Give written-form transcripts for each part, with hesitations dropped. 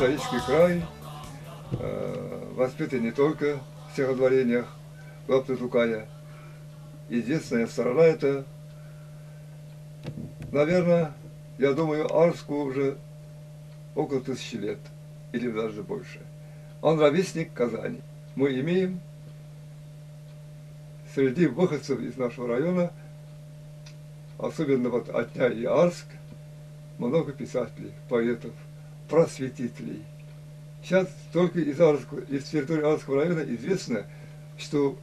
Царицкий край воспитан не только в стихотворениях Лапты-Тукая. Единственная сторона — это, наверное, я думаю, Арску уже около 1000 лет, или даже больше. Он ровесник Казани. Мы имеем среди выходцев из нашего района, особенно вот Отня и Арск, много писателей, поэтов, просветителей. Сейчас только из территории Арского района известно, что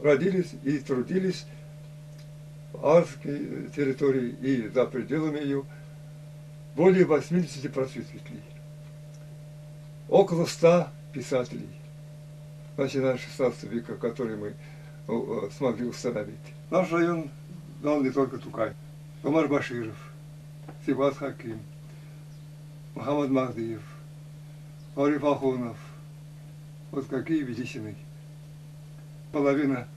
родились и трудились в Арской территории и за пределами ее более 80 просветителей. Около 100 писателей, начиная с 16 века, которые мы смогли установить. Наш район дал не только Тукай. Омар Баширов, Сибат Хаким, Мухаммад Махдиев, Ариф Ахунов. Вот какие величины. Половина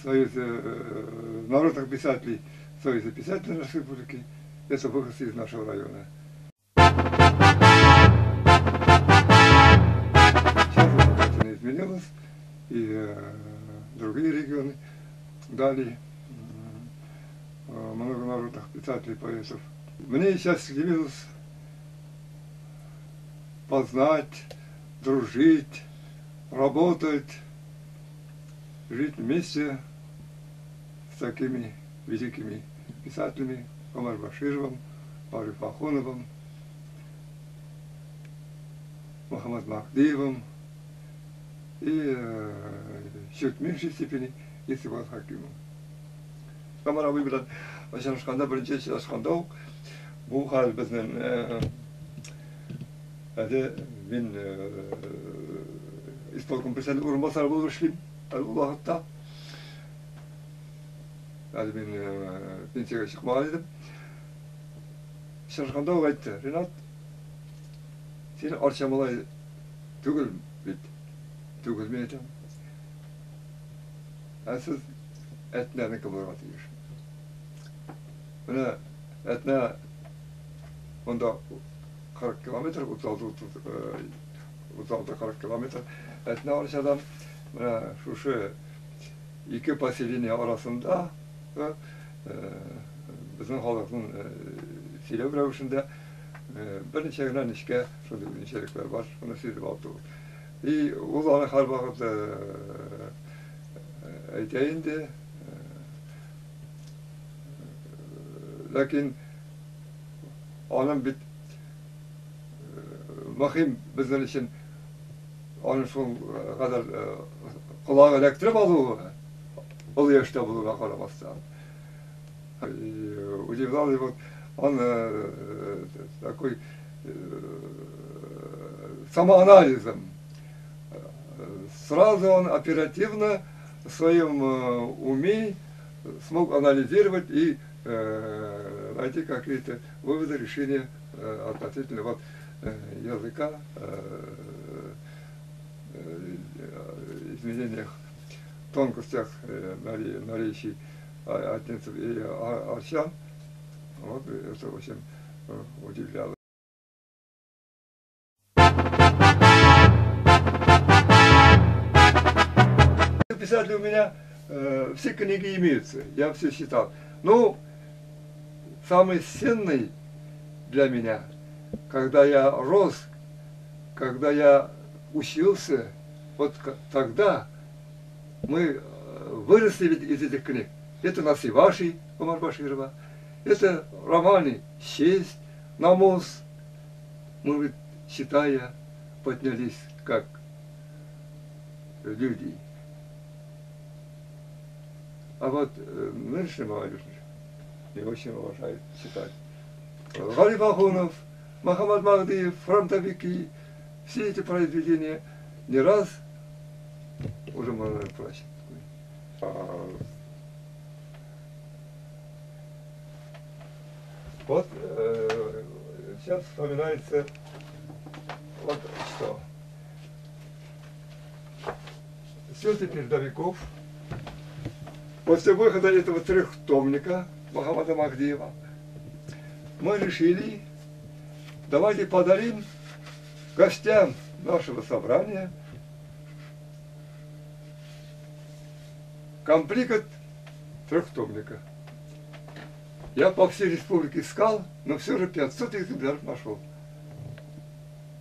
народных писателей Союза писателей Республики — это выходцы из нашего района. Сейчас это не изменилось, и другие регионы дали много народных писателей, поэтов. Мне сейчас стремилось познать, дружить, работать, жить вместе с такими великими писателями Омар Башировым, Ариф Ахуновым, Мухаммад Махдиевым и чуть в меньшей степени и Сибат Хакимом. Камара белән очрашканда беренче очрашканда бу хәл безнең мин исполком председателя урынбасары булып эшлим ул вакытта. Әле мин пенсияга чыкмаган идем. Очрашканда ул әйтте: Ринат, син арча малай түгел бит. Түгел мен әйтәм. Сез Әтнәнеке булырга тиеш. Менә Әтнә монда 40 километр, 36-40 километр. Әтнә арчадан менә шушы ике поселение арасында безнең халыкның сөйләү рәвешендә берничә генә нечкә шундый үзенчәлекләр бар, шуны сизеп алды. И ул аны һәрвакыт әйтә инде. Ләкин аның бит мөһим безнең өчен аның шул кадәр колагы эләктереп алуы, ул яшьтә булуга карамастан. Удивлял его, он такой самоанализом. Сразу он оперативно в своем уме смог анализировать и найти какие-то выводы, решения относительно вот языка, изменениях, тонкостях наречий отнецев и арчан. Вот это очень удивляло. Писатели у меня все книги имеются, я все считал. Ну, самый ценный для меня, когда я рос, когда я учился, вот тогда мы выросли из этих книг. Это Насиваши Омар Баширова, это романы «Честь», «Намоз». Мы, ведь, читая, поднялись как люди. А вот нынешняя молодежь не очень уважает читать. Ариф Ахунов, Мухаммад Махдиев, фронтовики, все эти произведения не раз уже можно прочесть. Вот сейчас вспоминается вот что. Слезы передовиков. После выхода этого трехтомника Мухаммада Махдиева мы решили давайте подарим гостям нашего собрания комплект трехтомника. Я по всей республике искал, но все же 500 экземпляров нашел.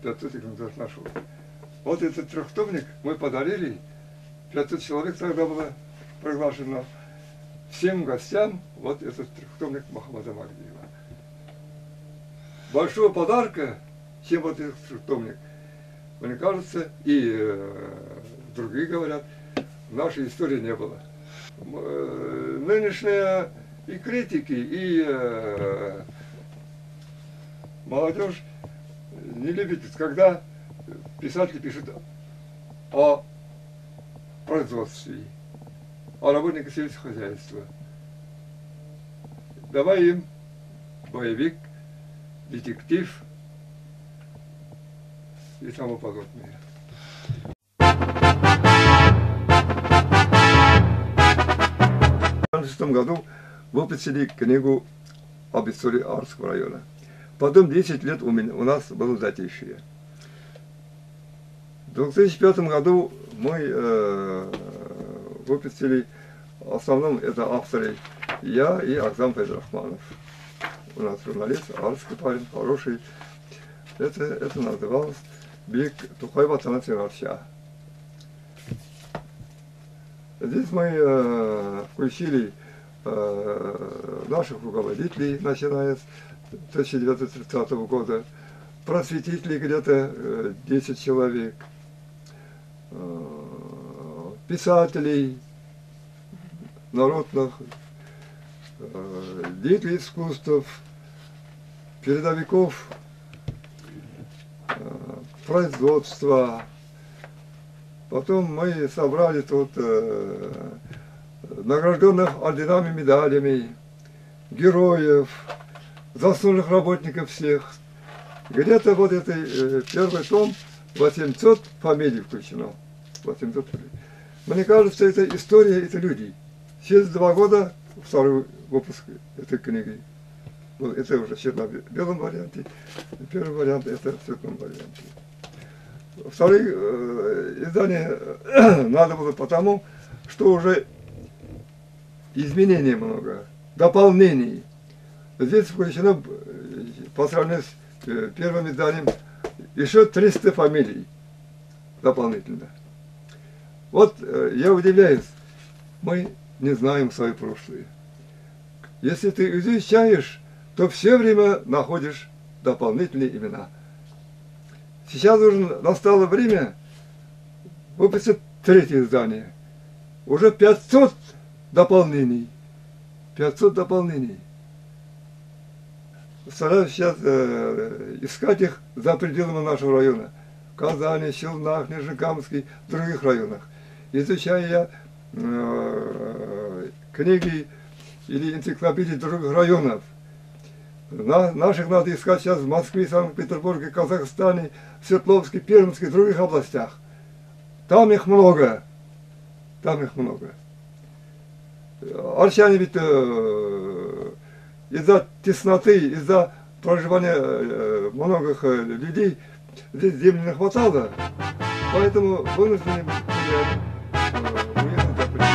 500 экземпляров нашел. Вот этот трехтомник мы подарили. 500 человек тогда было приглашено. Всем гостям вот этот трехтомник Мухаммада Магдиева. Большого подарка, чем вот этот трехтомник, мне кажется, и другие говорят, в нашей истории не было. Нынешние и критики, и молодежь не любит, когда писатели пишут о производстве, о работниках сельского хозяйства. Давай им боевик, детектив и тому подобное. В 1996 году выпустили книгу об истории Арского района. Потом 10 лет у нас было затишье. В 2005 году мы выпустили, в основном это авторы я и Акзам Пайдрахманов. У нас журналист, арский парень, хороший. Это называлось «Бик Тухай Ватана Тирарча». Здесь мы включили наших руководителей, начиная с 1930 года, просветителей где-то 10 человек, писателей, народных, деятелей искусств, передовиков производства. Потом мы собрали тут награжденных орденами, медалями, героев, заслуженных работников всех. Где-то вот этой первый том 800 фамилий включено. 800 фамилий. Мне кажется, это история, это люди. Через 2 года второй выпуск этой книги. Ну, это уже в черно-белом варианте. Первый вариант это в цветном варианте. Второе издание надо было потому, что уже изменений много, дополнений. Здесь включено, по сравнению с первым изданием, еще 300 фамилий дополнительно. Вот я удивляюсь, мы не знаем свое прошлое. Если ты изучаешь, то все время находишь дополнительные имена. Сейчас уже настало время выпустить 3-е издание. Уже 500 дополнений. 500 дополнений. Стараюсь сейчас искать их за пределами нашего района. В Казани, Челнах, Нижнекамске, в других районах. Изучая я книги или энциклопедии других районов. Наших надо искать сейчас в Москве, Санкт-Петербурге, Казахстане, Свердловске, Пермске, в других областях. Там их много. Там их много. Арчане ведь из-за тесноты, из-за проживания многих людей здесь земли не хватало. Поэтому вынуждены уехать за пределы.